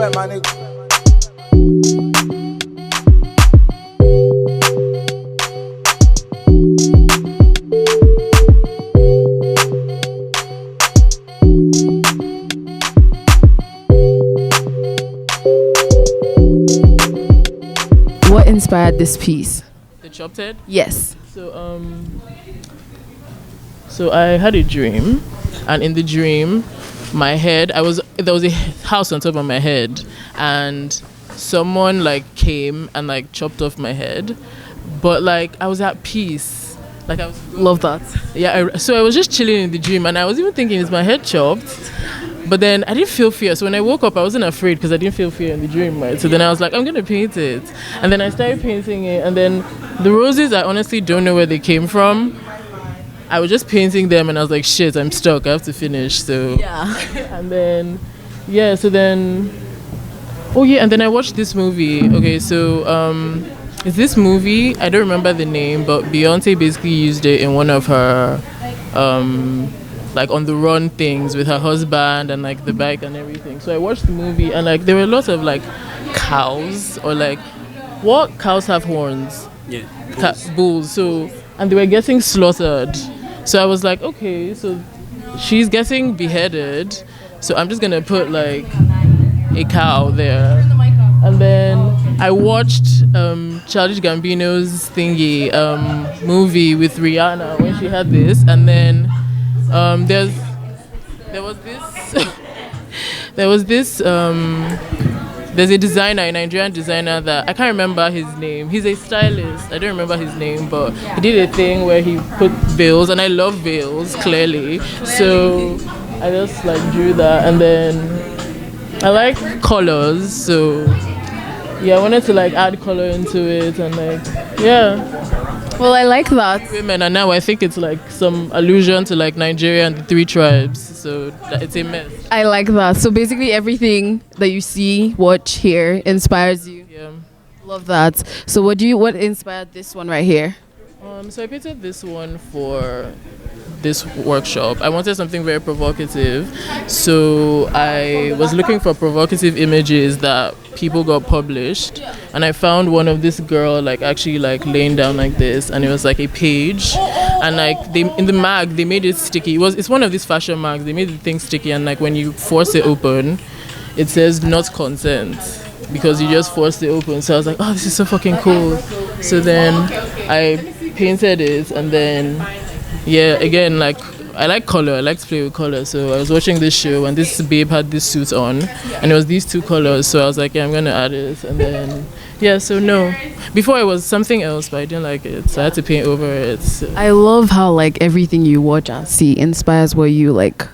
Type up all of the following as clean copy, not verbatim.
sweat, my nigga. What inspired this piece? The chopped head. Yes. So I had a dream, and in the dream, there was a house on top of my head, and someone like came and like chopped off my head, but like I was at peace. Like I was Love that. Yeah. So I was just chilling in the dream, and I was even thinking, is my head chopped? But then I didn't feel fear. So when I woke up, I wasn't afraid because I didn't feel fear in the dream, right? So then I was like, I'm going to paint it. And then I started painting it. And then the roses, I honestly don't know where they came from. I was just painting them and I was like, shit, I'm stuck. I have to finish. So, Yeah. and then, and then I watched this movie. Okay, so it's this movie, I don't remember the name, but Beyonce basically used it in one of her like on the run things with her husband and like the bike and everything. So I watched the movie and like there were lots of like cows or like what cows have horns? Yeah. Bulls. So and they were getting slaughtered. So I was like, okay, so she's getting beheaded. So I'm just gonna put like a cow there. And then I watched Childish Gambino's thingy movie with Rihanna when she had this, and then there was this there's a designer, a Nigerian designer that I can't remember his name. He's a stylist. I don't remember his name, but he did a thing where he put veils, and I love veils clearly. So I just like drew that, and then I like colors, so yeah, I wanted to like add color into it, and like Well, I like that. women, and now I think it's like some allusion to like Nigeria and the three tribes, so it's a mess. I like that. So basically everything that you see, watch, hear inspires you. Yeah. Love that. So what inspired this one right here? So I painted this one for this workshop. I wanted something very provocative, so I was looking for provocative images that people got published, and I found one of this girl like actually like laying down like this, and it was like a page, and like in the mag they made it sticky. It's one of these fashion mags. They made the thing sticky, and like when you force it open, it says not consent because you just forced it open. So I was like, oh, this is so fucking cool. So then I painted it, and then again, like I like color, I like to play with color. So I was watching this show and this babe had this suit on, and it was these two colors, so I was like, yeah, I'm gonna add it. And then before it was something else, but I didn't like it, so I had to paint over it. So. I love how like everything you watch and see inspires what you like,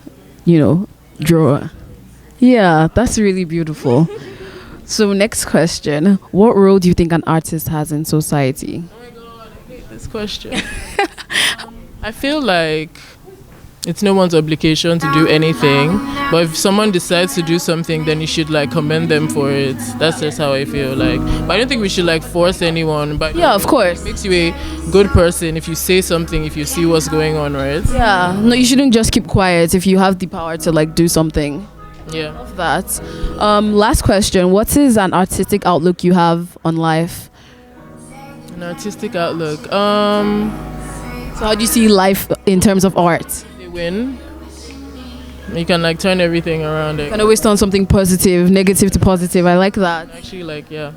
draw. Yeah, that's really beautiful. So next question, what role do you think an artist has in society? Oh my god, I hate this question. I feel like it's no one's obligation to do anything, but if someone decides to do something, then you should like commend them for it. That's just how I feel like. But I don't think we should like force anyone. But Yeah, of course. it makes you a good person if you say something, if you see what's going on, right? Yeah, no, you shouldn't just keep quiet if you have the power to like do something. Yeah. Love that. Last question, what is an artistic outlook you have on life? An artistic outlook. So how do you see life in terms of art? They win. You can like turn everything around. You can always turn something positive, negative to positive. I like that. Actually, like yeah.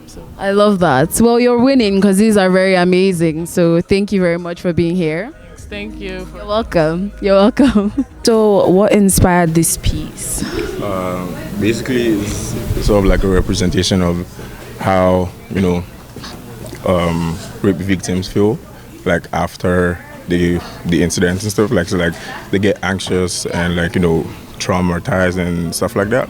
So I love that. Well, you're winning because these are very amazing. So thank you very much for being here. thank you. You're welcome. You're welcome. So what inspired this piece? Basically, it's sort of like a representation of how rape victims feel like after the incident and stuff. Like so, like they get anxious and like traumatized and stuff like that.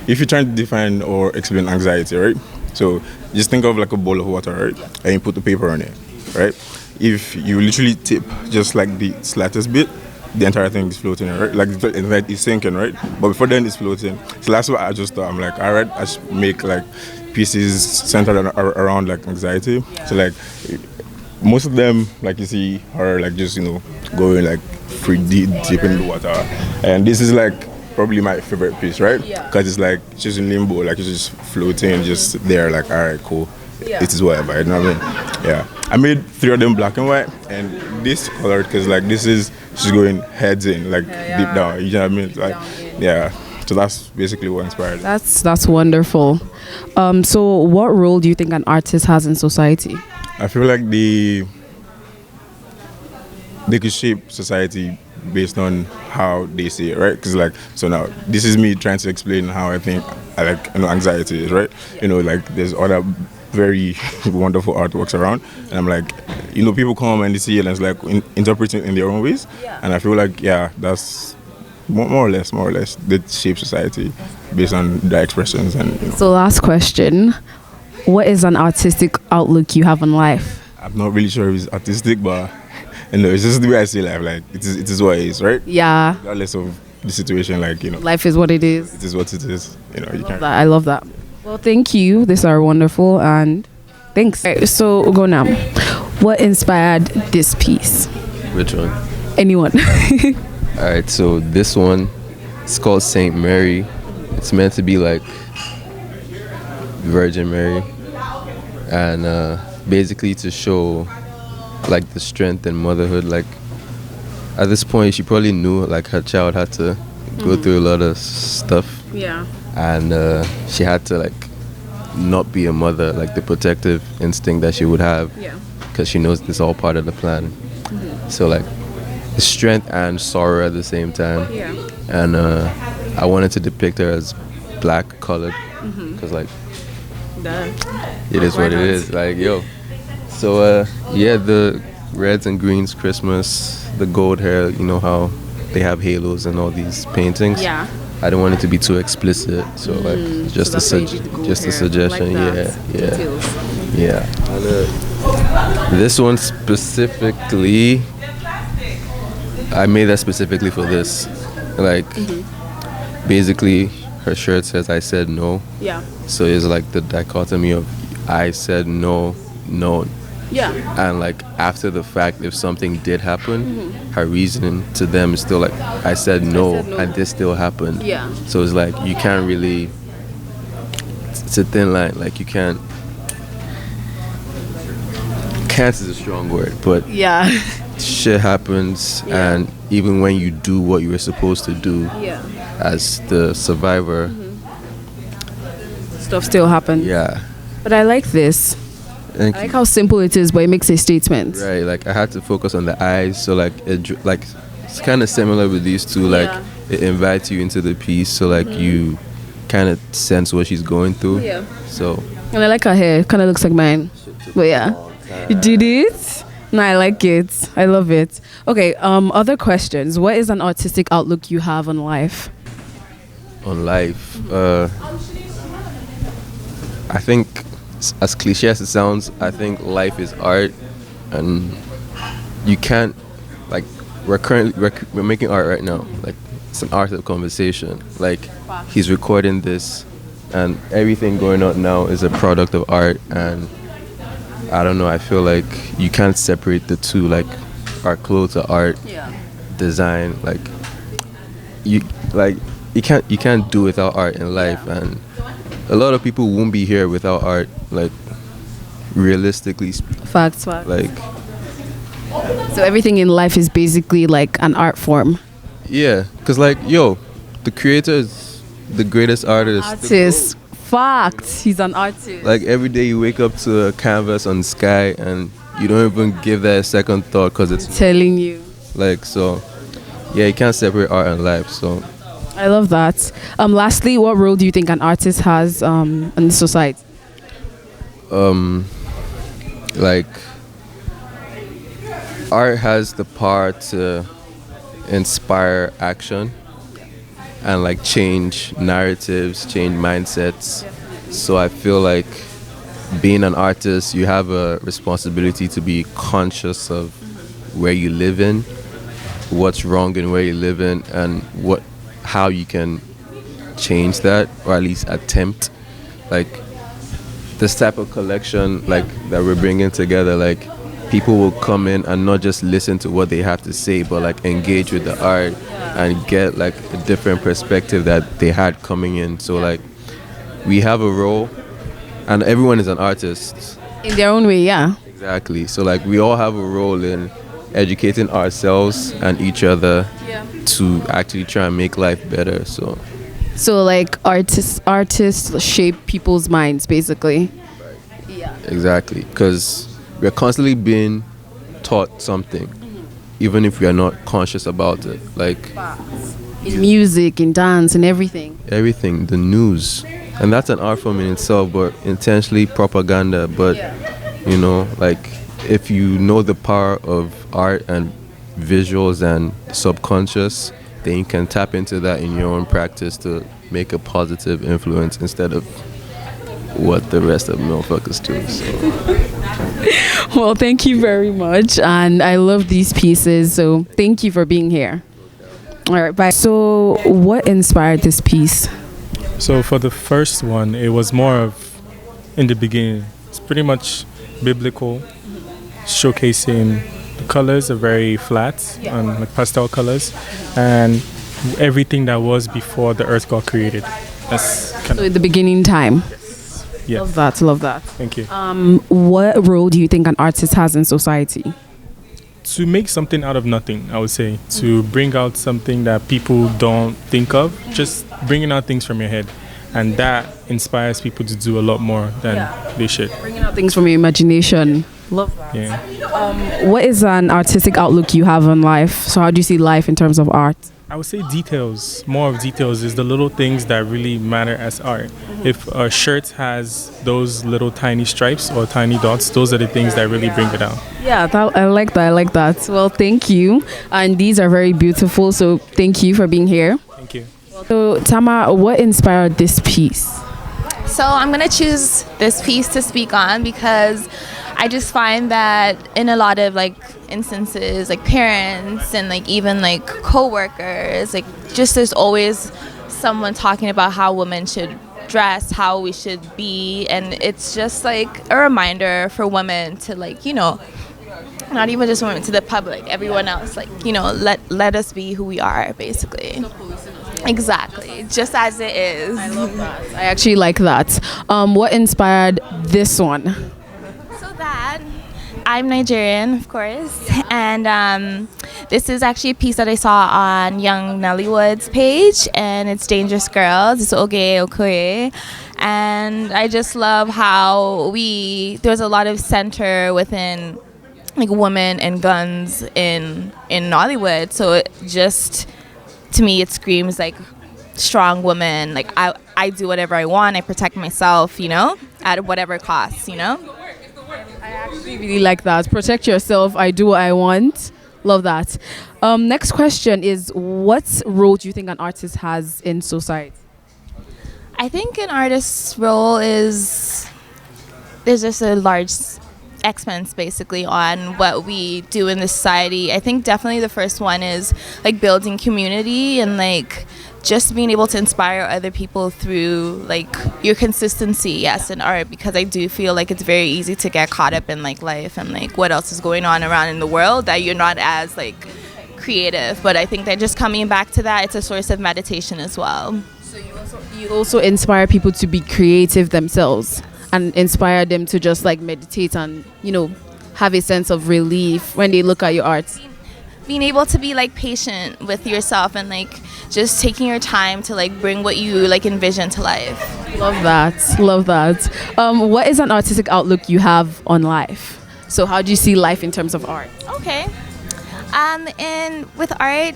If you're trying to define or explain anxiety, right? So just think of like a bowl of water, right? And you put the paper on it, right? If you literally tip just like the slightest bit, the entire thing is floating, right? Like it's sinking, right? But before then, it's floating. So that's what I just thought. I'm like, all right, I should make like pieces centered around like anxiety. So like most of them, like you see, are like just going like deep in the water, and this is like probably my favorite piece, right? Yeah. Because it's like just in limbo, like it's just floating, just there, like all right, cool. Yeah. It is whatever, you know what I mean? Yeah. I made 3 of them black and white, and this colored because like this is she's going heads in, like deep down. You know what I mean? Like, down in. yeah. So that's basically what inspired it. That's wonderful. So what role do you think an artist has in society? I feel like they could shape society based on how they see it, right? Because like, so now this is me trying to explain how I think I like, anxiety is, right? Like there's other very wonderful artworks around, and I'm like, people come and they see it and it's like interpreting it in their own ways, and I feel like that's more or less they shape society based on their expressions and. So last question, what is an artistic outlook you have on life? I'm not really sure if it's artistic, but it's just the way I see life. Like it is what it is, right? Yeah, Regardless of the situation, like life is what it is. it is what it is. You can't. I love that. Well, thank you. These are wonderful, and thanks. Right, so we'll go now. What inspired this piece? Which one? Anyone? All right, so this one, it's called Saint Mary. It's meant to be like Virgin Mary, and basically to show like the strength and motherhood. Like at this point, she probably knew like her child had to go through a lot of stuff, Yeah. and she had to like not be a mother, like the protective instinct that she would have, Yeah. because she knows it's all part of the plan. So like strength and sorrow at the same time. Yeah. And I wanted to depict her as black colored, because like it is Why what it not? is, like yo. So yeah, the reds and greens, Christmas, the gold hair, you know how they have halos and all these paintings. Yeah. I didn't want it to be too explicit, so like just so a that's why you did the gold just a hair. suggestion. Like that. Yeah. Details. Yeah. And, this one specifically, I made that specifically for this. Like, basically, her shirt says "I said no," Yeah. so it's like the dichotomy of I said no, no, Yeah. and like after the fact, if something did happen, her reasoning to them is still like I said no, said no. and this still happened. Yeah. So it's like you can't really. It's a thin line. Like you can't. Can't is a strong word, but Yeah. shit happens, Yeah. and even when you do what you were supposed to do Yeah. as the survivor, Stuff still happens. yeah. But I like this. Thank I like you. how simple it is, but it makes a statement. Right, like I had to focus on the eyes, so like like it's kind of similar with these two. Like Yeah. it invites you into the piece, so like you kind of sense what she's going through. Yeah. So And I like her hair. Kind of looks like mine. But yeah. You did it? No, I like it. I love it. Okay, other questions. What is an artistic outlook you have on life? on life, I think, as cliche as it sounds, I think life is art, and you can't like we're making art right now. Like it's an art of conversation. Like he's recording this, and everything going on now is a product of art. And I don't know. I feel like you can't separate the two. Like our clothes are art, Yeah. design. Like you can't do without art in life, and a lot of people won't be here without art. Like realistically, Facts. like So everything in life is basically like an art form. yeah, because like yo, the creator is the greatest artist. Artist. Facts. He's an artist. Like every day you wake up to a canvas on the sky, and you don't even give that a second thought because it's Telling you. like so. Yeah, you can't separate art and life. So I love that. Lastly, what role do you think an artist has in society? like art has the power to inspire action and like change narratives, change mindsets. So I feel like being an artist, you have a responsibility to be conscious of where you live in, what's wrong in where you live in, and how you can change that, or at least attempt. Like this type of collection like that we're bringing together, like people will come in and not just listen to what they have to say, but like engage with the art and get like a different perspective that they had coming in. So like we have a role, and everyone is an artist. In their own way, yeah. Exactly. So like we all have a role in educating ourselves and each other to actually try and make life better. So like artists shape people's minds basically. Exactly, because we're constantly being taught something, even if we are not conscious about it. Like In music, in dance, and everything. everything, the news, and that's an art form in itself, but intentionally propaganda. But you know, like if you know the power of art and visuals and subconscious, then you can tap into that in your own practice to make a positive influence instead of what the rest of motherfuckers do. So. Well, thank you very much, and I love these pieces. So thank you for being here. All right, bye. So what inspired this piece? So for the first one, it was more of in the beginning. It's pretty much biblical, showcasing the colors are very flat and like pastel colors, and everything that was before the earth got created. That's kind So of the beginning time. yeah. Love that. Love that. Thank you. What role do you think an artist has in society? To make something out of nothing, I would say, to bring out something that people don't think of, just bringing out things from your head, and that inspires people to do a lot more than they should. Bringing out things from your imagination. Love that. Yeah. What is an artistic outlook you have on life? So how do you see life in terms of art? I would say details, more of details is the little things that really matter as art. If a shirt has those little tiny stripes or tiny dots, those are the things that really bring it out. Yeah, I like that. I like that. Well, thank you. And these are very beautiful. So thank you for being here. Thank you. So Tama, what inspired this piece? So I'm going to choose this piece to speak on because I just find that in a lot of like instances, like parents and like even like co-workers, like just there's always someone talking about how women should dress, how we should be, and it's just like a reminder for women to like, you know, not even just women, to the public, everyone else, like, you know, let us be who we are, basically. Exactly, just as it is. I love that. I actually like that. What inspired this one? So that I'm Nigerian, of course, and this is actually a piece that I saw on Young Nollywood's page, and it's Dangerous Girls. It's Oge Okoye, and I just love how there's a lot of center within like women and guns in Nollywood. So it just, to me, it screams like strong woman. Like I do whatever I want. I protect myself, you know, at whatever cost, you know. I actually really like that. Protect yourself. I do what I want. Love that. Next question is, what role do you think an artist has in society? I think an artist's role is, there's just a large expense basically on what we do in the society. I think definitely the first one is like building community and like just being able to inspire other people through like your consistency, yes, in art, because I do feel like it's very easy to get caught up in like life and like what else is going on around in the world that you're not as like creative. But I think that just coming back to that, it's a source of meditation as well. So you also inspire people to be creative themselves and inspire them to just like meditate and, you know, have a sense of relief when they look at your art. Being able to be like patient with yourself and like just taking your time to like bring what you like envision to life. Love that. Love that. What is an artistic outlook you have on life? So how do you see life in terms of art? Okay. And with art,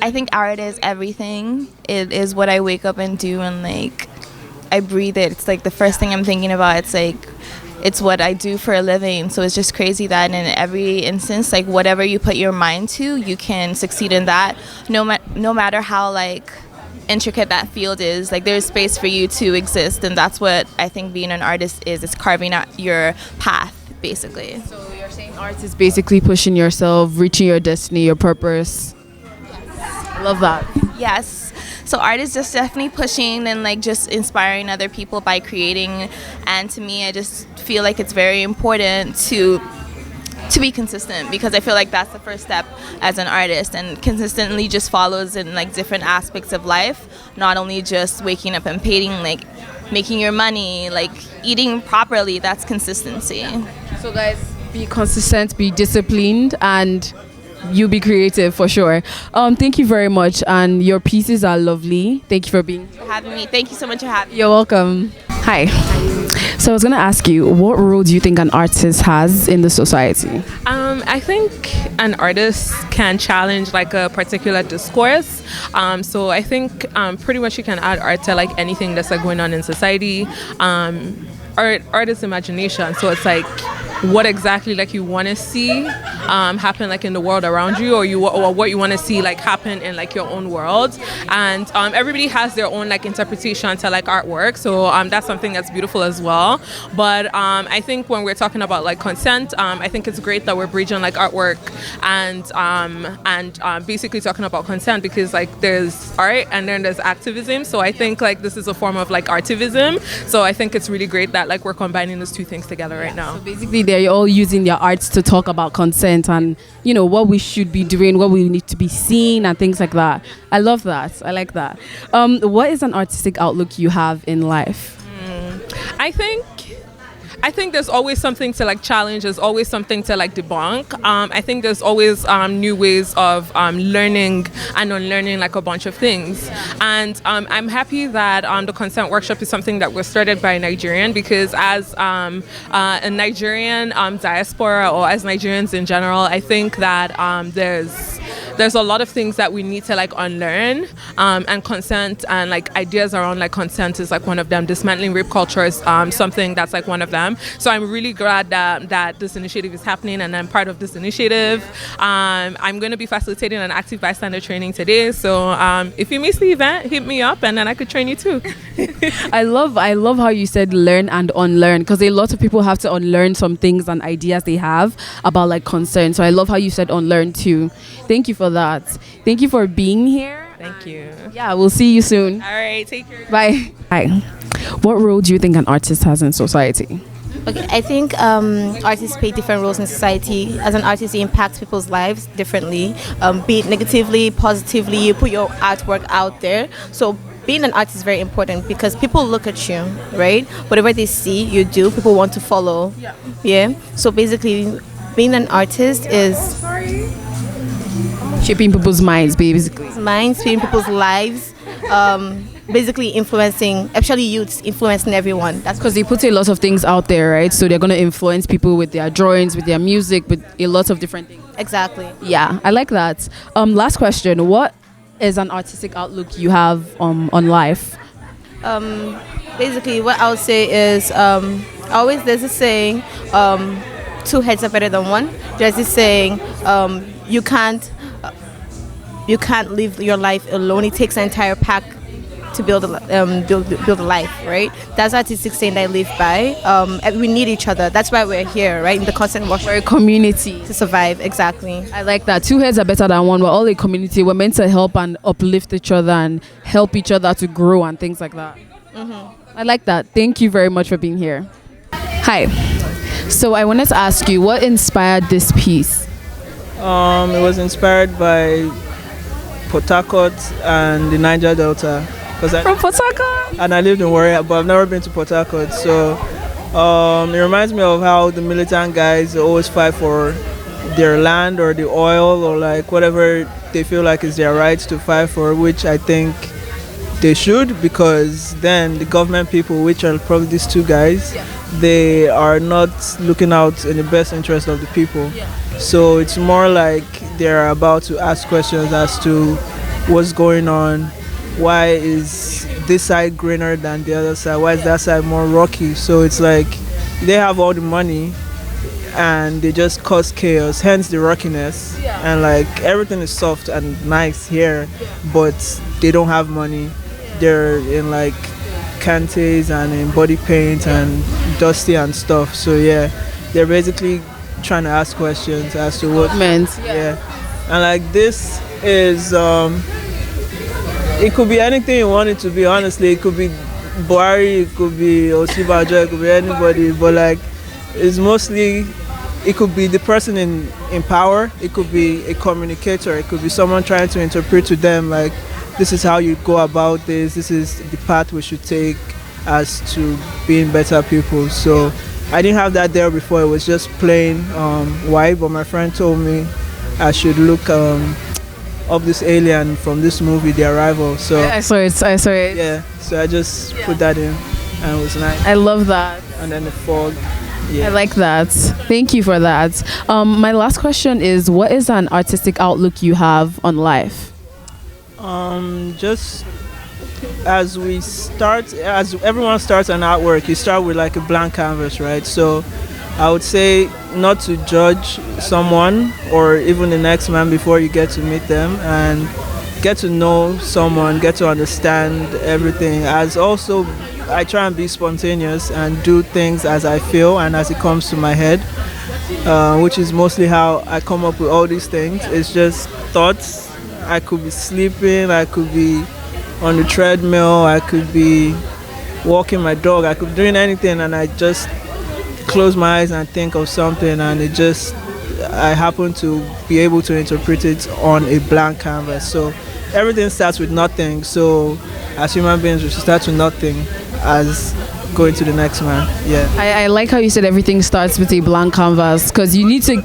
I think art is everything. It is what I wake up and do, and like I breathe it. It's like the first thing I'm thinking about. It's like it's what I do for a living. So it's just crazy that in every instance, like whatever you put your mind to, you can succeed in that. No matter how like intricate that field is, like there's space for you to exist, and that's what I think being an artist is. It's carving out your path, basically. So you're saying art is basically pushing yourself, reaching your destiny, your purpose. I love that. Yes. So art is just definitely pushing and like just inspiring other people by creating. And to me, I just feel like it's very important to to be consistent, because I feel like that's the first step as an artist, and consistently just follows in like different aspects of life, not only just waking up and painting, like making your money, like eating properly. That's consistency. So guys, be consistent, be disciplined, and you be creative for sure. Thank you very much, and your pieces are lovely. Thank you for being here. Having me. Thank you so much for having me. You're welcome. Hi. So I was gonna ask you, what role do you think an artist has in the society? I think an artist can challenge like a particular discourse. So I think pretty much you can add art to like anything that's like going on in society. Art is imagination. So it's like what exactly like you want to see happen like in the world around you, or what you want to see like happen in like your own world. And everybody has their own like interpretation to like artwork, so that's something that's beautiful as well. But I think when we're talking about like consent, I think it's great that we're bridging like artwork and basically talking about consent, because like there's art and then there's activism. So I think like this is a form of like artivism. So I think it's really great that like we're combining those two things together right now. So basically they're all using their arts to talk about consent and, you know, what we should be doing, what we need to be seeing and things like that. I love that. I like that. What is an artistic outlook you have in life? I think there's always something to like challenge. There's always something to like debunk. I think there's always new ways of learning and unlearning like a bunch of things. And I'm happy that the consent workshop is something that was started by a Nigerian, because as a Nigerian diaspora, or as Nigerians in general, I think that there's a lot of things that we need to like unlearn, and consent and like ideas around like consent is like one of them. Dismantling rape culture is something that's like one of them. So I'm really glad that this initiative is happening, and I'm part of this initiative. I'm going to be facilitating an active bystander training today, so if you miss the event, hit me up and then I could train you too. I love how you said learn and unlearn, because a lot of people have to unlearn some things and ideas they have about like consent. So I love how you said unlearn too. Thank you for that. Thank you for being here. Thank you. Yeah, we'll see you soon. All right, take care. Bye. Hi. What role do you think an artist has in society? Okay, I think artists play different roles in society. As an artist, you impact people's lives differently, be it negatively, positively. You put your artwork out there. So being an artist is very important, because people look at you, right? Whatever they see you do, people want to follow. Yeah. So basically, being an artist is Shaping people's minds, basically. shaping people's lives. Basically influencing, especially youths, influencing everyone. That's Because they put a lot of things out there, right? So they're going to influence people with their drawings, with their music, with a lot of different things. exactly. Yeah, I like that. Last question. What is an artistic outlook you have on life? Basically, what I would say is, always there's a saying, two heads are better than one. There's this saying, you can't live your life alone. It takes an entire pack to build a life, right? That's artistic saying that I live by. And we need each other. That's why we're here, right? In the constant workshop. We're a community. To survive, exactly. I like that. Two heads are better than one. We're all a community. We're meant to help and uplift each other and help each other to grow and things like that. I like that. Thank you very much for being here. Hi. So I wanted to ask you, what inspired this piece? It was inspired by Port Harcourt and the Niger Delta. From Port Harcourt? And I lived in Warrior, but I've never been to Port Harcourt. So it reminds me of how the militant guys always fight for their land or the oil or like whatever they feel like is their rights to fight for, which I think they should, because then the government people, which are probably these two guys, they are not looking out in the best interest of the people. So it's more like they're about to ask questions as to what's going on. Why is this side greener than the other side? Why is that side more rocky? So it's like they have all the money and they just cause chaos, hence the rockiness. And like everything is soft and nice here, but they don't have money. They're in like cantes and in body paint and dusty and stuff. So yeah, they're basically trying to ask questions as to what meant. Yeah. And like this is it could be anything you want it to be, honestly. It could be Buhari, it could be Osibajo, it could be anybody, but like it's mostly it could be the person in power, it could be a communicator, it could be someone trying to interpret to them like, this is how you go about this is the path we should take as to being better people. So I didn't have that there before. It was just plain white, but my friend told me I should look up this alien from this movie, The Arrival. So I saw it. yeah, so I just put that in, and it was nice. I love that. And then the fog. Yeah. I like that. Thank you for that. My last question is, what is an artistic outlook you have on life? Just as everyone starts an artwork, you start with like a blank canvas, right? So I would say not to judge someone or even the next man before you get to meet them, and get to know someone, get to understand everything. As also, I try and be spontaneous and do things as I feel and as it comes to my head, which is mostly how I come up with all these things. It's just thoughts. I could be sleeping, I could be on the treadmill, I could be walking my dog, I could be doing anything, and I just close my eyes and think of something, and I happen to be able to interpret it on a blank canvas. So everything starts with nothing. So as human beings, we should start with nothing as going to the next man. Yeah. I like how you said everything starts with a blank canvas, because you need to,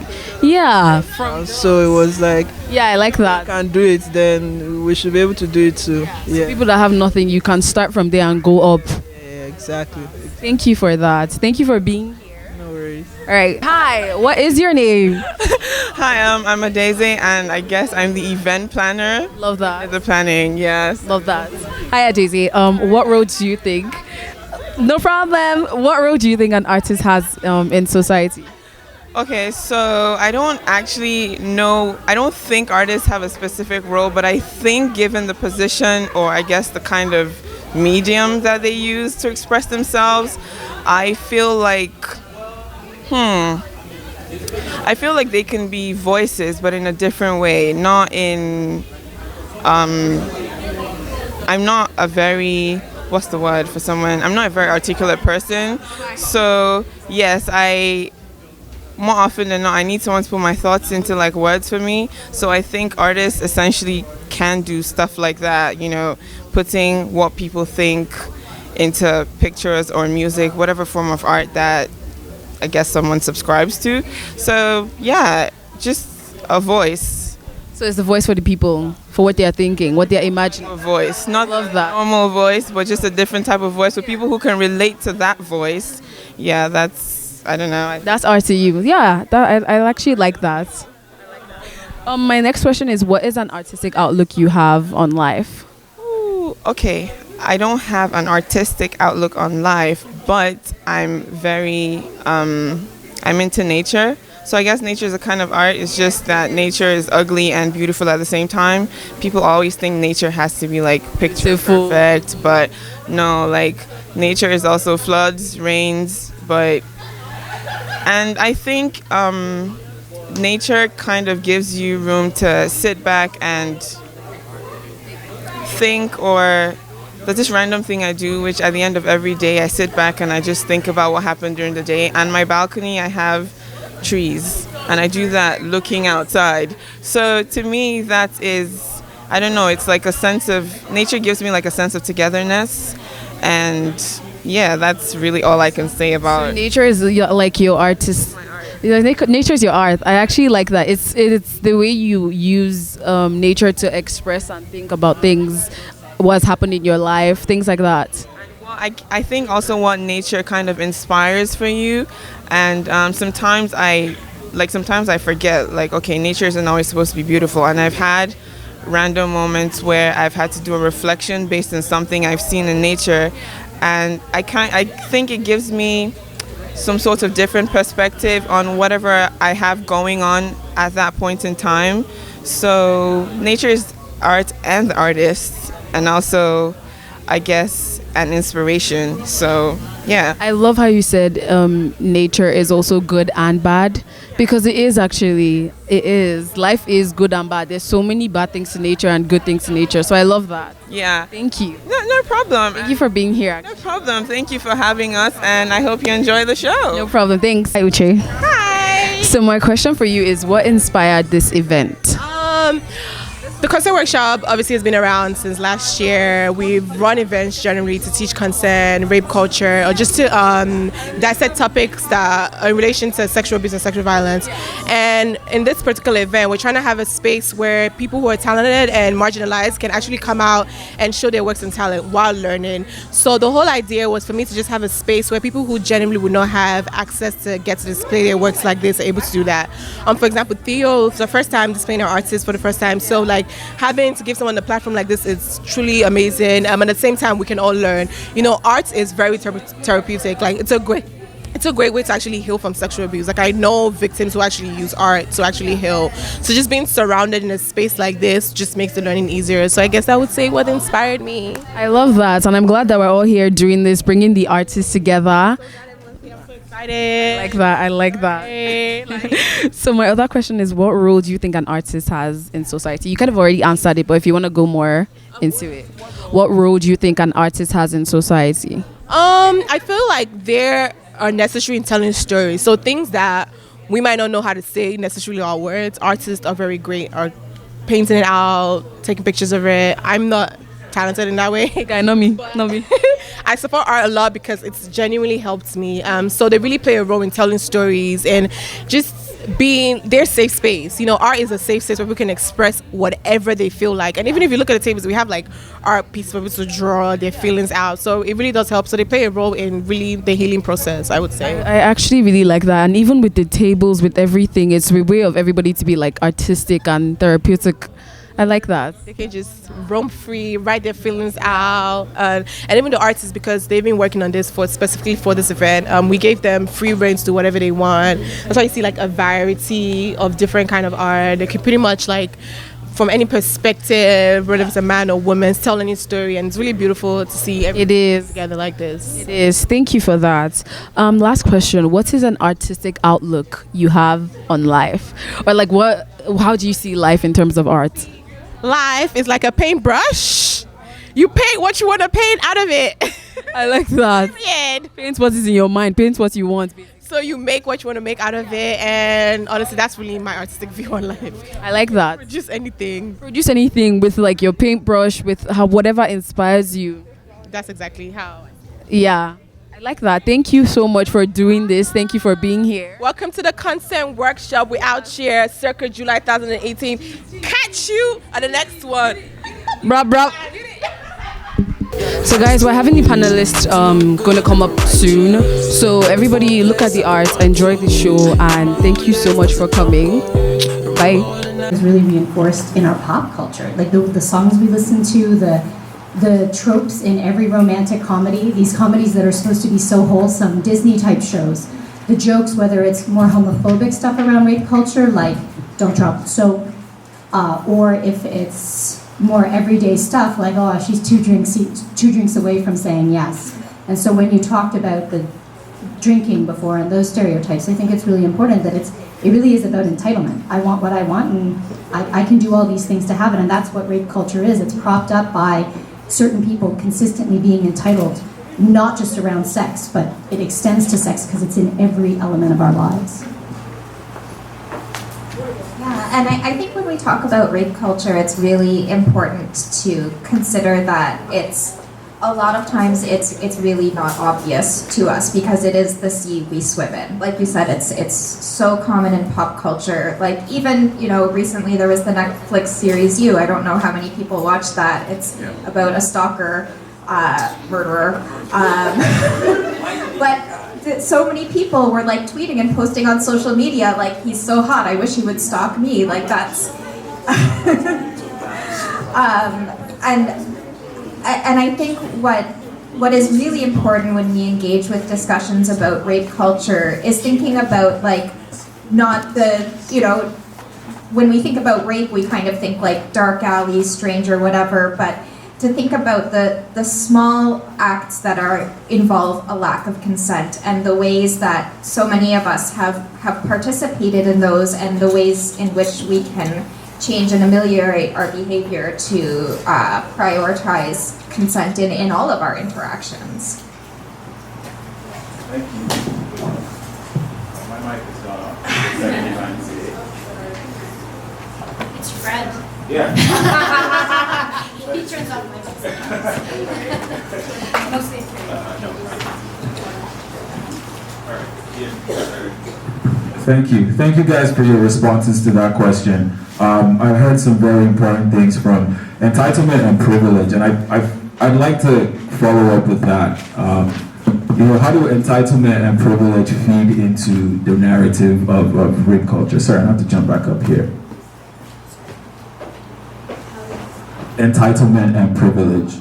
So it was like, I like that. can do it, then we should be able to do it too. Yeah, People that have nothing, you can start from there and go up. yeah, exactly. Thank you for that. Thank you for being here. No worries. All right. Hi, what is your name? Hi, I'm Adeze, and I guess I'm the event planner. Love that. The planning, yes. Love that. Hi, Daisy. What role do you think? No problem. What role do you think an artist has in society? Okay, so I don't actually know, I don't think artists have a specific role, but I think given the position, or I guess the kind of medium that they use to express themselves, I feel like they can be voices, but in a different way, not in, I'm not a very, what's the word for someone? I'm not a very articulate person. So yes, more often than not, I need someone to put my thoughts into like words for me. So I think artists essentially can do stuff like that, putting what people think into pictures or music, whatever form of art that I guess someone subscribes to. So yeah, just a voice. So it's the voice for the people, for what they are thinking, what they are imagining. A voice, not Love that. normal voice, but just a different type of voice for people who can relate to that voice. Yeah, I don't know. That's art to you. Yeah, I actually like that. My next question is, what is an artistic outlook you have on life? Ooh, okay, I don't have an artistic outlook on life, but I'm very, I'm into nature. So I guess nature is a kind of art. It's just that nature is ugly and beautiful at the same time. People always think nature has to be like picture perfect, but no, like nature is also floods, rains, and I think nature kind of gives you room to sit back and think, or that's this random thing I do, which at the end of every day I sit back and I just think about what happened during the day. On my balcony I have trees, and I do that looking outside. So to me that is, I don't know, it's like a sense of, nature gives me like a sense of togetherness, and yeah, that's really all I can say about it. Nature is like your artist. Nature is your art. I actually like that. It's the way you use nature to express and think about things, what's happened in your life, things like that. Well, I think also what nature kind of inspires for you, and sometimes I forget, like, okay, nature isn't always supposed to be beautiful, and I've had random moments where I've had to do a reflection based on something I've seen in nature, and I think it gives me some sort of different perspective on whatever I have going on at that point in time. So nature is art and the artist, and also, I guess, an inspiration. So yeah, I love how you said nature is also good and bad, because it is life is good and bad. There's so many bad things to nature and good things to nature, so I love that. Yeah, thank you. No problem. Thank you for being here. No problem. Thank you for having us, and I hope you enjoy the show. No problem. Thanks. Hi, Uche. Hi. So my question for you is, what inspired this event? The concert workshop obviously has been around since last year. We've run events generally to teach consent, rape culture, or just to dissect topics that are in relation to sexual abuse and sexual violence. And in this particular event, we're trying to have a space where people who are talented and marginalized can actually come out and show their works and talent while learning. So the whole idea was for me to just have a space where people who genuinely would not have access to get to display their works like this are able to do that. For example, Theo, it's the first time displaying our artists for the first time. So like having to give someone a platform like this is truly amazing. At the same time, we can all learn. Art is very therapeutic. Like it's a great way to actually heal from sexual abuse. Like I know victims who actually use art to actually heal. So just being surrounded in a space like this just makes the learning easier. So I guess I would say what inspired me. I love that, and I'm glad that we're all here doing this, bringing the artists together. Excited. I like that. So my other question is, what role do you think an artist has in society? You kind of already answered it, but if you want to go more into it, what role do you think an artist has in society? I feel like there are necessary in telling stories. So things that we might not know how to say necessarily our words, artists are very great at painting it out, taking pictures of it. I'm not talented in that way. Okay, not me. I support art a lot because it's genuinely helped me. So they really play a role in telling stories and just being their safe space. Art is a safe space where people can express whatever they feel like. And even if you look at the tables, we have like art pieces for people to draw their feelings out. So it really does help. So they play a role in really the healing process, I would say. I actually really like that. And even with the tables, with everything, it's a way of everybody to be like artistic and therapeutic. I like that. They can just roam free, write their feelings out, and even the artists, because they've been working on this specifically for this event. We gave them free reign to do whatever they want. That's why you see like a variety of different kind of art. They can pretty much like from any perspective, whether it's a man or woman, tell any story, and it's really beautiful to see everything together like this. It is. Thank you for that. Last question: what is an artistic outlook you have on life, or like how do you see life in terms of art? Life is like a paintbrush. You paint what you want to paint out of it. I like that. Paint what is in your mind. Paint what you want. So you make what you want to make out of it, and honestly, that's really my artistic view on life. I like that. Produce anything. Produce anything with like your paintbrush, with whatever inspires you. That's exactly how. Yeah. I like that. Thank you so much for doing this. Thank you for being here. Welcome to the consent workshop. We're out here circa July 2018. Catch you at the next one. Bruh. So guys, we're having the panelists going to come up soon. So everybody look at the art, enjoy the show, and thank you so much for coming. Bye. It's really reinforced in our pop culture. Like the songs we listen to, the tropes in every romantic comedy, these comedies that are supposed to be so wholesome, Disney type shows, the jokes, whether it's more homophobic stuff around rape culture, like don't drop the soap, or if it's more everyday stuff like, oh, she's two drinks away from saying yes. And so when you talked about the drinking before and those stereotypes, I think it's really important that it really is about entitlement. I want what I want, and I can do all these things to have it, and that's what rape culture is. It's propped up by certain people consistently being entitled, not just around sex, but it extends to sex because it's in every element of our lives. Yeah, and I think when we talk about rape culture, it's really important to consider that a lot of times it's really not obvious to us because it is the sea we swim in. Like you said, it's so common in pop culture. Like even, recently there was the Netflix series You. I don't know how many people watched that. It's about a stalker, murderer. But so many people were like tweeting and posting on social media like, he's so hot, I wish he would stalk me. Like that's and I think what is really important when we engage with discussions about rape culture is thinking about like not the, when we think about rape we kind of think like dark alley, stranger, whatever, but to think about the small acts that involve a lack of consent and the ways that so many of us have participated in those and the ways in which we can change and ameliorate our behavior to prioritize consent in all of our interactions. Thank you. mic is second fancy. It's Fred. Yeah. He turns off my mostly. No. Thank you. Thank you guys for your responses to that question. I've heard some very important things from entitlement and privilege, and I'd like to follow up with that. How do entitlement and privilege feed into the narrative of rape culture? Sorry, I have to jump back up here. Entitlement and privilege.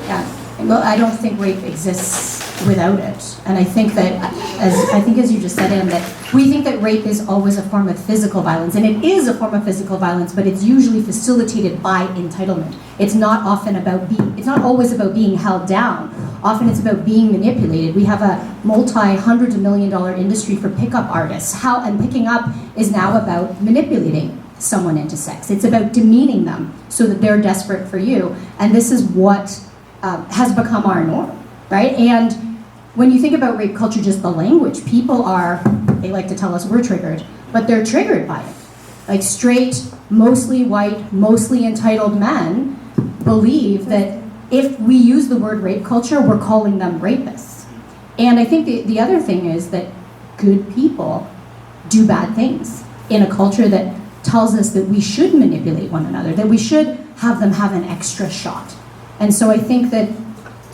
Yeah. Well, I don't think rape exists without it, and I think that, as you just said, Em, that we think that rape is always a form of physical violence, and it is a form of physical violence, but it's usually facilitated by entitlement. It's not always about being held down. Often it's about being manipulated. We have a multi-hundreds of million-dollar industry for pickup artists. And picking up is now about manipulating someone into sex. It's about demeaning them so that they're desperate for you, and this is what has become our norm, right? And when you think about rape culture, just the language, people they like to tell us we're triggered, but they're triggered by it. Like straight, mostly white, mostly entitled men believe that if we use the word rape culture, we're calling them rapists. And I think the other thing is that good people do bad things in a culture that tells us that we should manipulate one another, that we should have them have an extra shot. And so I think that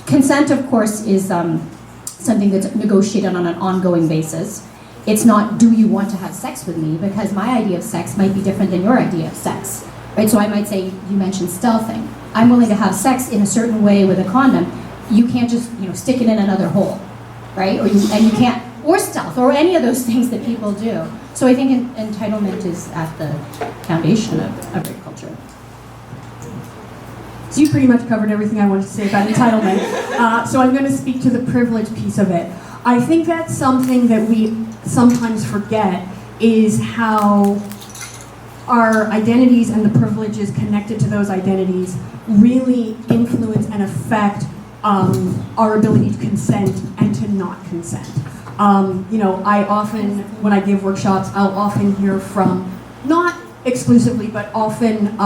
consent, of course, is something that's negotiated on an ongoing basis. It's not, do you want to have sex with me? Because my idea of sex might be different than your idea of sex, right? So I might say, you mentioned stealthing. I'm willing to have sex in a certain way with a condom. You can't just, stick it in another hole, right? You can't, or stealth, or any of those things that people do. So I think entitlement is at the foundation of rape culture. So you pretty much covered everything I wanted to say about entitlement. So I'm going to speak to the privilege piece of it. I think that's something that we sometimes forget, is how our identities and the privileges connected to those identities really influence and affect our ability to consent and to not consent. I often, when I give workshops, I'll often hear from, not exclusively, but often,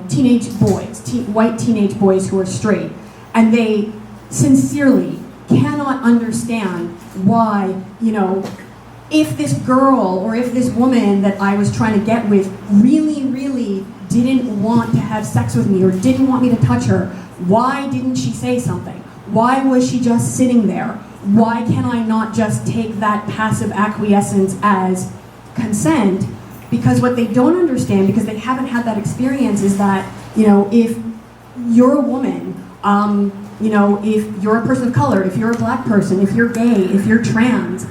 teenage boys, white teenage boys who are straight, and they sincerely cannot understand why, if this girl or if this woman that I was trying to get with really, really didn't want to have sex with me or didn't want me to touch her, why didn't she say something? Why was she just sitting there? Why can I not just take that passive acquiescence as consent? Because what they don't understand, because they haven't had that experience, is that, if you're a woman, if you're a person of color, if you're a black person, if you're gay, if you're trans,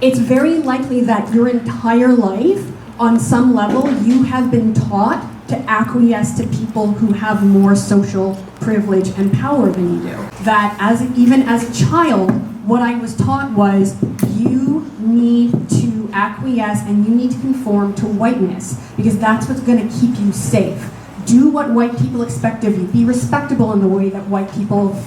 it's very likely that your entire life, on some level, you have been taught to acquiesce to people who have more social privilege and power than you do. That even as a child, what I was taught was, you need to acquiesce and you need to conform to whiteness, because that's what's going to keep you safe. Do what white people expect of you. Be respectable in the way that white people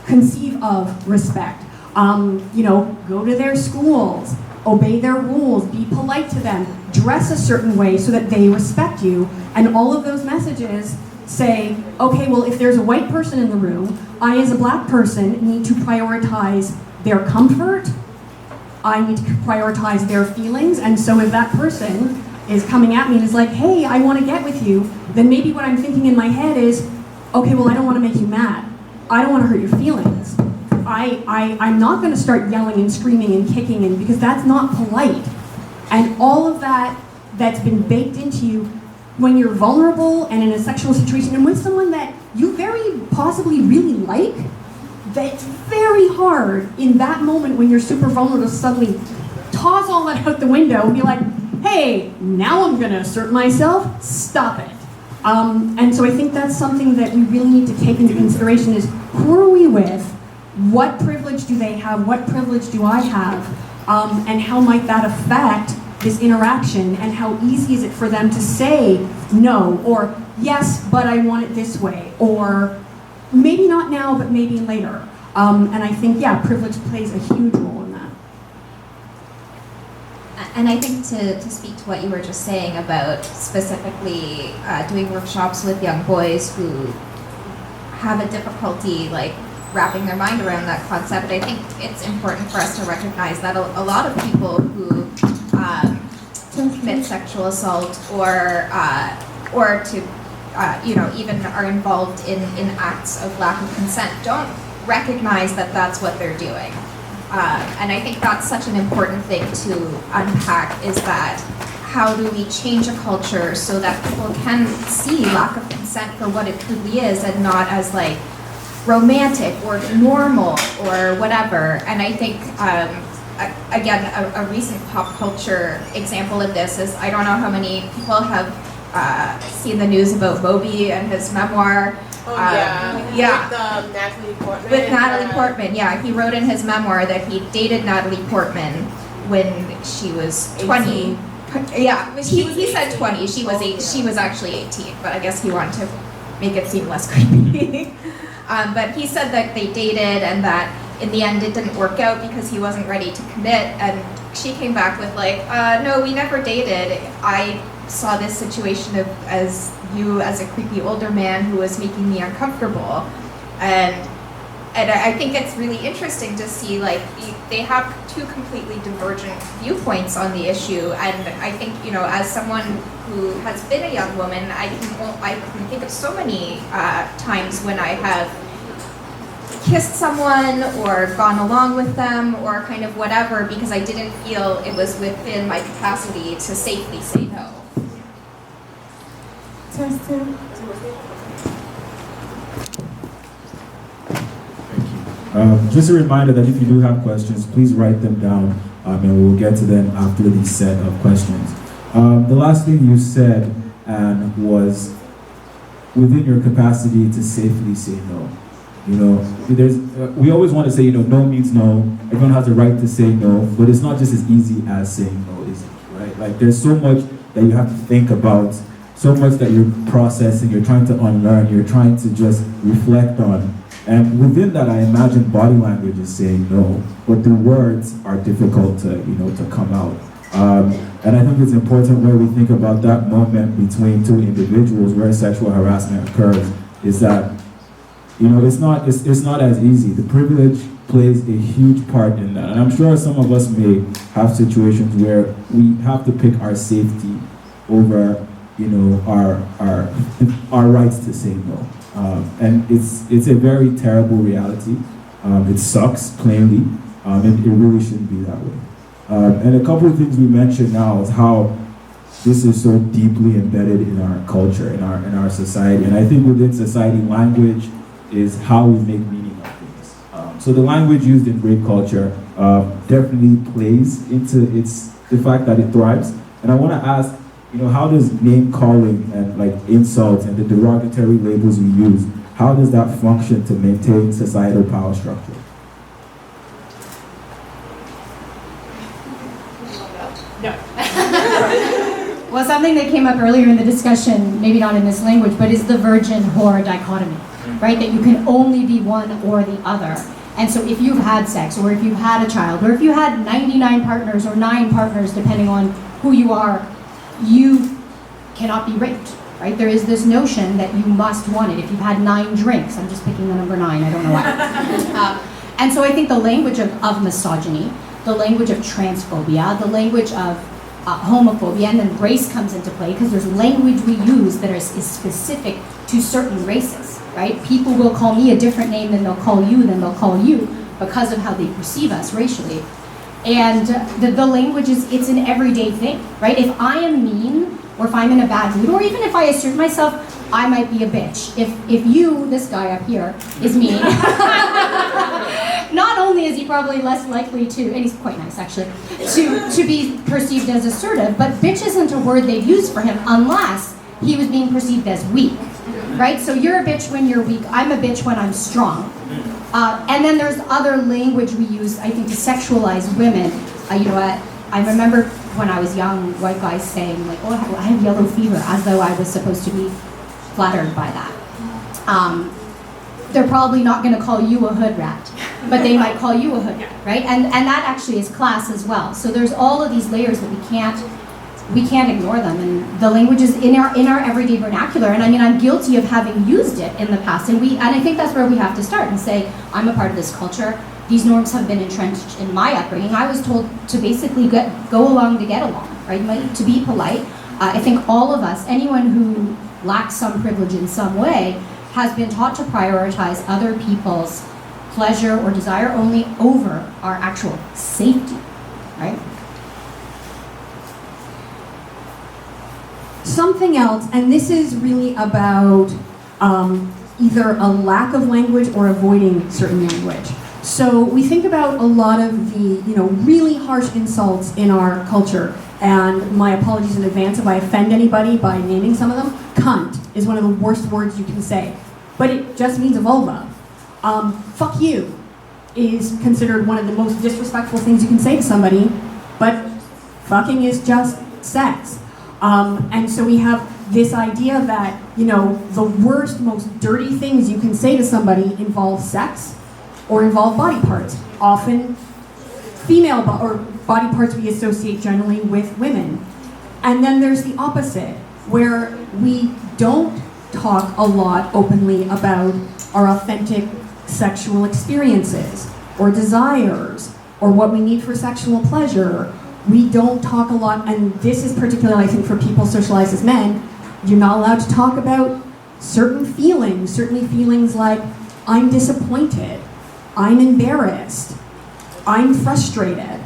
conceive of respect. Go to their schools, obey their rules, be polite to them, dress a certain way so that they respect you. And all of those messages say, okay, well, if there's a white person in the room, I as a black person need to prioritize their comfort, I need to prioritize their feelings, and so if that person is coming at me and is like, hey, I want to get with you, then maybe what I'm thinking in my head is, okay, well, I don't want to make you mad. I don't want to hurt your feelings. I'm not going to start yelling and screaming and kicking, and because that's not polite. And all of that's been baked into you when you're vulnerable and in a sexual situation and with someone that you very possibly really like, it's very hard in that moment when you're super vulnerable to suddenly toss all that out the window and be like, hey, now I'm going to assert myself, stop it. And so I think that's something that we really need to take into consideration, is who are we with, what privilege do they have, what privilege do I have, and how might that affect this interaction, and how easy is it for them to say no, or yes, but I want it this way, or maybe not now, but maybe later. And I think, yeah, privilege plays a huge role in that. And I think to speak to what you were just saying about specifically doing workshops with young boys who have a difficulty like wrapping their mind around that concept, I think it's important for us to recognize that a lot of people who commit sexual assault or to even are involved in acts of lack of consent don't recognize that that's what they're doing. And I think that's such an important thing to unpack, is that how do we change a culture so that people can see lack of consent for what it truly is and not as like romantic or normal or whatever. And I think, again, a recent pop culture example of this is, I don't know how many people have seen the news about Moby and his memoir. Yeah. With Natalie Portman. With Natalie Portman, yeah. He wrote in his memoir that he dated Natalie Portman when she was 20. 18. Yeah, he said 20. She was 8. She was actually 18, but I guess he wanted to make it seem less creepy. But he said that they dated and that in the end it didn't work out because he wasn't ready to commit. And she came back with like, no, we never dated. I saw this situation as you as a creepy older man who was making me uncomfortable. And I think it's really interesting to see like they have two completely divergent viewpoints on the issue. And I think, as someone who has been a young woman, I can think of so many times when I have kissed someone or gone along with them or kind of whatever because I didn't feel it was within my capacity to safely say no. Just a reminder that if you do have questions, please write them down, and we'll get to them after the set of questions. The last thing you said, Anne, was within your capacity to safely say no. We always want to say, no means no. Everyone has the right to say no, but it's not just as easy as saying no, is it? Right? Like there's so much that you have to think about, so much that you're processing, you're trying to unlearn, you're trying to just reflect on. And within that, I imagine body language is saying no, but the words are difficult to come out. And I think it's important when we think about that moment between two individuals where sexual harassment occurs, is that, it's not as easy. The privilege plays a huge part in that. And I'm sure some of us may have situations where we have to pick our safety over, our rights to say no. And it's a very terrible reality. It sucks, plainly, and it really shouldn't be that way. And a couple of things we mentioned now is how this is so deeply embedded in our culture, in our society. And I think within society, language is how we make meaning of things. So the language used in rape culture definitely plays into the fact that it thrives. And I want to ask, how does name calling and like insults and the derogatory labels we use, how does that function to maintain societal power structure? Well, something that came up earlier in the discussion, maybe not in this language, but is the virgin-whore dichotomy, right? That you can only be one or the other. And so if you've had sex, or if you've had a child, or if you had 99 partners or 9 partners, depending on who you are, you cannot be raped, right? There is this notion that you must want it. If you've had 9 drinks, I'm just picking the number 9, I don't know why. And so I think the language of misogyny, the language of transphobia, the language of homophobia, and then race comes into play because there's language we use that is specific to certain races, right? People will call me a different name than they'll call you because of how they perceive us racially. And the language it's an everyday thing, right? If I am mean, or if I'm in a bad mood, or even if I assert myself, I might be a bitch. If you, this guy up here, is mean, not only is he probably less likely to, and he's quite nice actually, to be perceived as assertive, but bitch isn't a word they've used for him unless he was being perceived as weak, right? So you're a bitch when you're weak, I'm a bitch when I'm strong. And then there's other language we use, I think, to sexualize women. I remember when I was young, white guys saying like, oh, I have yellow fever, as though I was supposed to be flattered by that. They're probably not gonna call you a hood rat, but they might call you a hood, right? And that actually is class as well. So there's all of these layers that we can't ignore them, and the language is in our everyday vernacular. And I mean, I'm guilty of having used it in the past, and I think that's where we have to start and say, I'm a part of this culture. These norms have been entrenched in my upbringing. I was told to basically go along to get along, right? To be polite. I think all of us, anyone who lacks some privilege in some way, has been taught to prioritize other people's pleasure or desire only over our actual safety, right? Something else, and this is really about either a lack of language or avoiding certain language. So we think about a lot of the, really harsh insults in our culture, and my apologies in advance if I offend anybody by naming some of them. Cunt is one of the worst words you can say, but it just means a vulva. Fuck you is considered one of the most disrespectful things you can say to somebody, but fucking is just sex. And so we have this idea that, the worst, most dirty things you can say to somebody involve sex or involve body parts. Often female or body parts we associate generally with women. And then there's the opposite, where we don't talk a lot openly about our authentic sexual experiences or desires or what we need for sexual pleasure. We don't talk a lot, and this is particularly, I think, for people socialized as men. You're not allowed to talk about certain feelings, certainly feelings like, I'm disappointed, I'm embarrassed, I'm frustrated.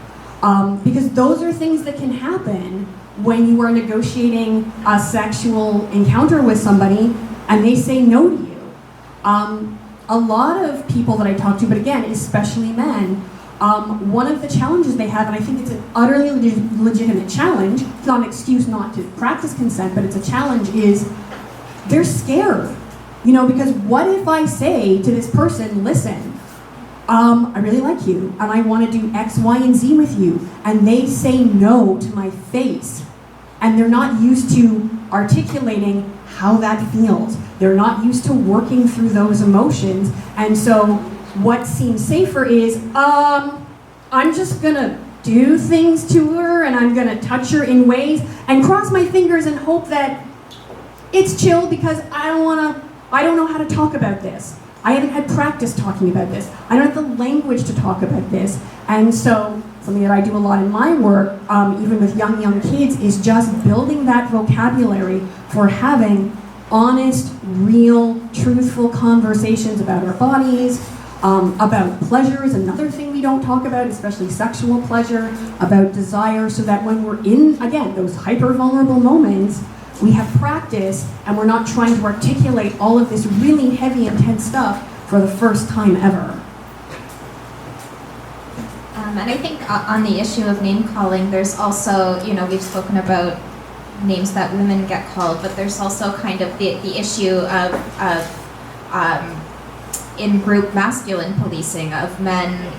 Because those are things that can happen when you are negotiating a sexual encounter with somebody and they say no to you. A lot of people that I talk to, but again, especially men, one of the challenges they have, and I think it's an utterly legitimate challenge, it's not an excuse not to practice consent, but it's a challenge, is they're scared. Because what if I say to this person, listen, I really like you, and I want to do X, Y, and Z with you, and they say no to my face, and they're not used to articulating how that feels. They're not used to working through those emotions, and so what seems safer is, I'm just gonna do things to her, and I'm gonna touch her in ways, and cross my fingers and hope that it's chill because I don't know how to talk about this. I haven't had practice talking about this. I don't have the language to talk about this. And so something that I do a lot in my work, even with young kids, is just building that vocabulary for having honest, real, truthful conversations about our bodies, about pleasure is another thing we don't talk about, especially sexual pleasure, about desire, so that when we're in, again, those hyper-vulnerable moments, we have practice, and we're not trying to articulate all of this really heavy, intense stuff for the first time ever. And I think on the issue of name calling, there's also, we've spoken about names that women get called, but there's also kind of the issue of in-group masculine policing, of men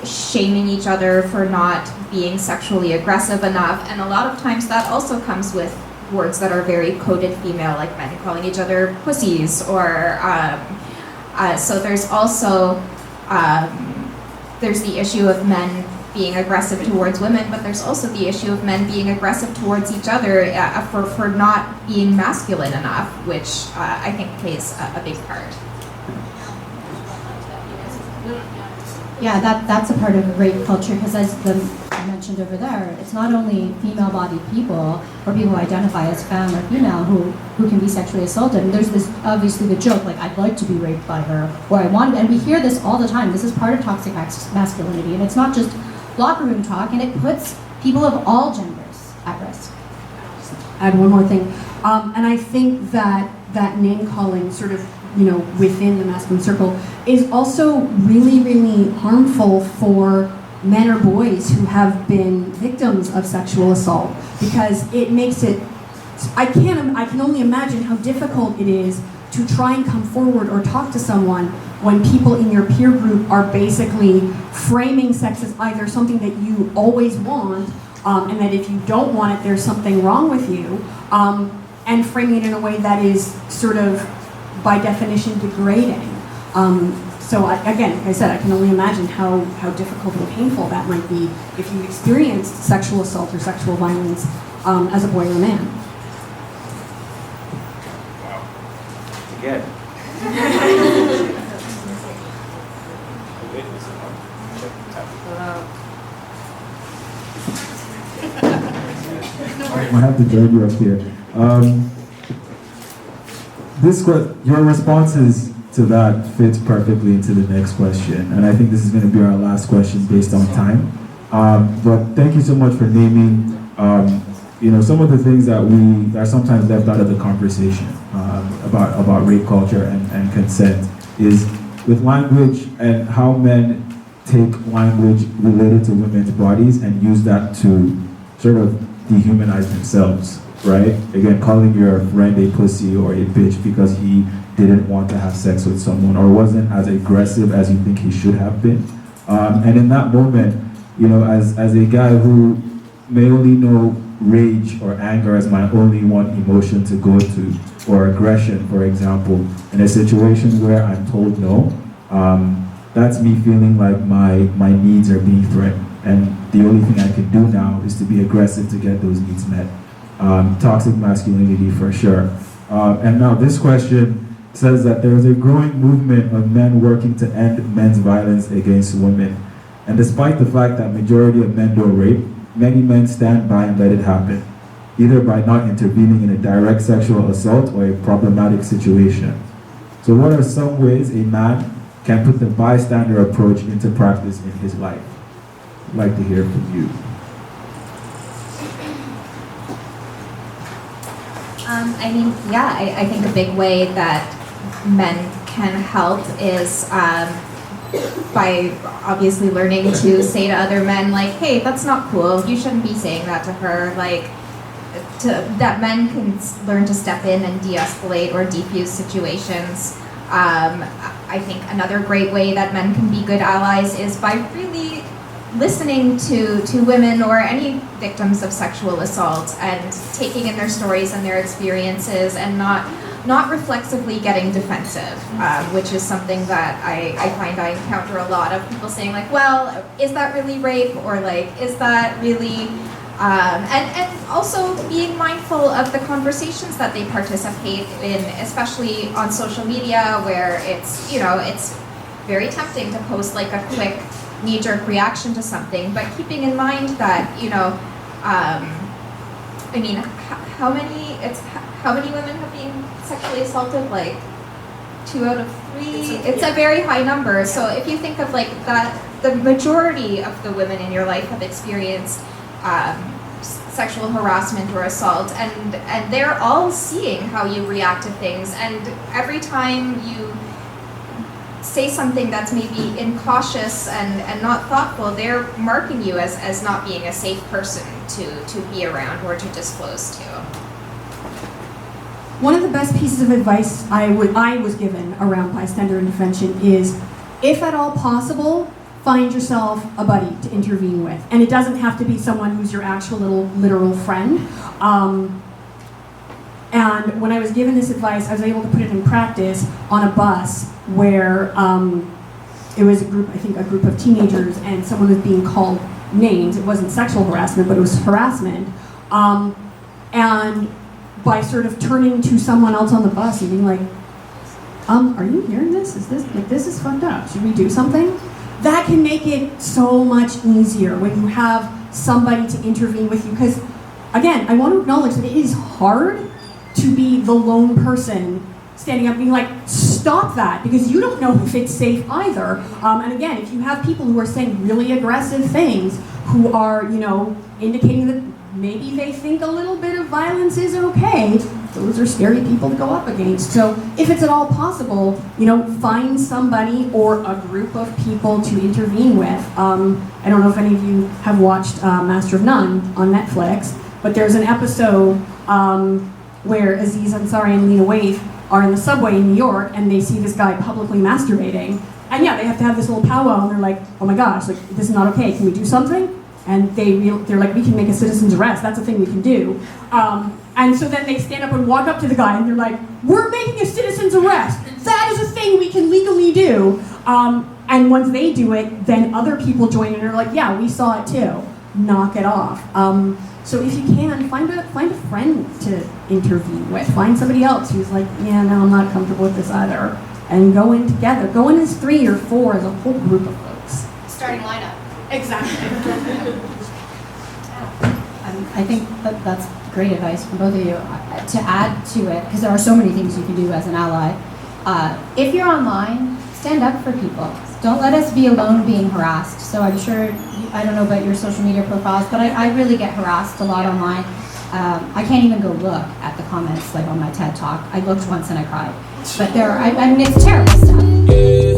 shaming each other for not being sexually aggressive enough, and a lot of times that also comes with words that are very coded female, like men calling each other pussies, or so there's also there's the issue of men being aggressive towards women, but there's also the issue of men being aggressive towards each other for not being masculine enough, which I think plays a big part. Yeah, that's a part of rape culture, because as I mentioned over there, it's not only female-bodied people or people who identify as femme or female who can be sexually assaulted. And there's this, obviously, the joke, like, I'd like to be raped by her, or I want, and we hear this all the time. This is part of toxic masculinity, and it's not just locker room talk, and it puts people of all genders at risk. Add one more thing, and I think that name-calling sort of, within the masculine circle is also really, really harmful for men or boys who have been victims of sexual assault, because it makes it, I can only imagine how difficult it is to try and come forward or talk to someone when people in your peer group are basically framing sex as either something that you always want, and that if you don't want it, there's something wrong with you, and framing it in a way that is sort of, by definition, degrading. So again, like I said, I can only imagine how difficult and painful that might be if you experienced sexual assault or sexual violence as a boy or a man. Again. I have to drag you up here. Your responses to that fits perfectly into the next question, and I think this is going to be our last question based on time. But thank you so much for naming, some of the things that we are sometimes left out of the conversation about rape culture and consent is with language and how men take language related to women's bodies and use that to sort of dehumanize themselves, right? Again, calling your friend a pussy or a bitch because he didn't want to have sex with someone or wasn't as aggressive as you think he should have been. And in that moment, as a guy who may only know rage or anger as my only one emotion to go to, or aggression, for example, in a situation where I'm told no, that's me feeling like my needs are being threatened. And the only thing I can do now is to be aggressive to get those needs met. Toxic masculinity for sure. And now this question says that there is a growing movement of men working to end men's violence against women. And despite the fact that majority of men don't rape, many men stand by and let it happen, either by not intervening in a direct sexual assault or a problematic situation. So what are some ways a man can put the bystander approach into practice in his life? I'd like to hear from you. I think a big way that men can help is by obviously learning to say to other men, like, hey, that's not cool, you shouldn't be saying that to her, that men can learn to step in and de-escalate or defuse situations. I think another great way that men can be good allies is by really listening to women or any victims of sexual assault and taking in their stories and their experiences and not reflexively getting defensive, which is something that I find I encounter a lot of people saying, like, well, is that really rape, or like, is that really, and also being mindful of the conversations that they participate in, especially on social media, where it's very tempting to post like a quick knee-jerk reaction to something, but keeping in mind that, how many women have been sexually assaulted? Like 2 out of 3. It's a very high number. So if you think of like that, the majority of the women in your life have experienced sexual harassment or assault, and they're all seeing how you react to things, and every time you say something that's maybe incautious and not thoughtful, they're marking you as not being a safe person to be around or to disclose to. One of the best pieces of advice I was given around bystander intervention is, if at all possible, find yourself a buddy to intervene with. And it doesn't have to be someone who's your actual little literal friend. And when I was given this advice, I was able to put it in practice on a bus where it was a group of teenagers, and someone was being called names. It wasn't sexual harassment, but it was harassment. And by sort of turning to someone else on the bus and being like, are you hearing this? This is fucked up. Should we do something? That can make it so much easier when you have somebody to intervene with you. Because, again, I want to acknowledge that it is hard to be the lone person standing up and being like, stop that, because you don't know if it's safe either. And again, if you have people who are saying really aggressive things, who are, indicating that maybe they think a little bit of violence is okay, those are scary people to go up against. So if it's at all possible, find somebody or a group of people to intervene with. I don't know if any of you have watched Master of None on Netflix, but there's an episode where Aziz Ansari and Lena Waithe are in the subway in New York, and they see this guy publicly masturbating. And yeah, they have to have this little powwow, and they're like, oh my gosh, like, this is not okay, can we do something? And they're like, we can make a citizen's arrest, that's a thing we can do. And so then they stand up and walk up to the guy, and they're like, we're making a citizen's arrest. That is a thing we can legally do. And once they do it, then other people join in and are like, yeah, we saw it too. Knock it off. So if you can, find a friend to intervene with. Find somebody else who's like, yeah, no, I'm not comfortable with this either. And go in together. Go in as 3 or 4 as a whole group of folks. Starting lineup. Exactly. I think that's great advice from both of you. To add to it, because there are so many things you can do as an ally. If you're online, stand up for people. Don't let us be alone being harassed. So I'm sure, I don't know about your social media profiles, but I really get harassed a lot online. I can't even go look at the comments like on my TED Talk. I looked once and I cried. But I mean, it's terrible stuff.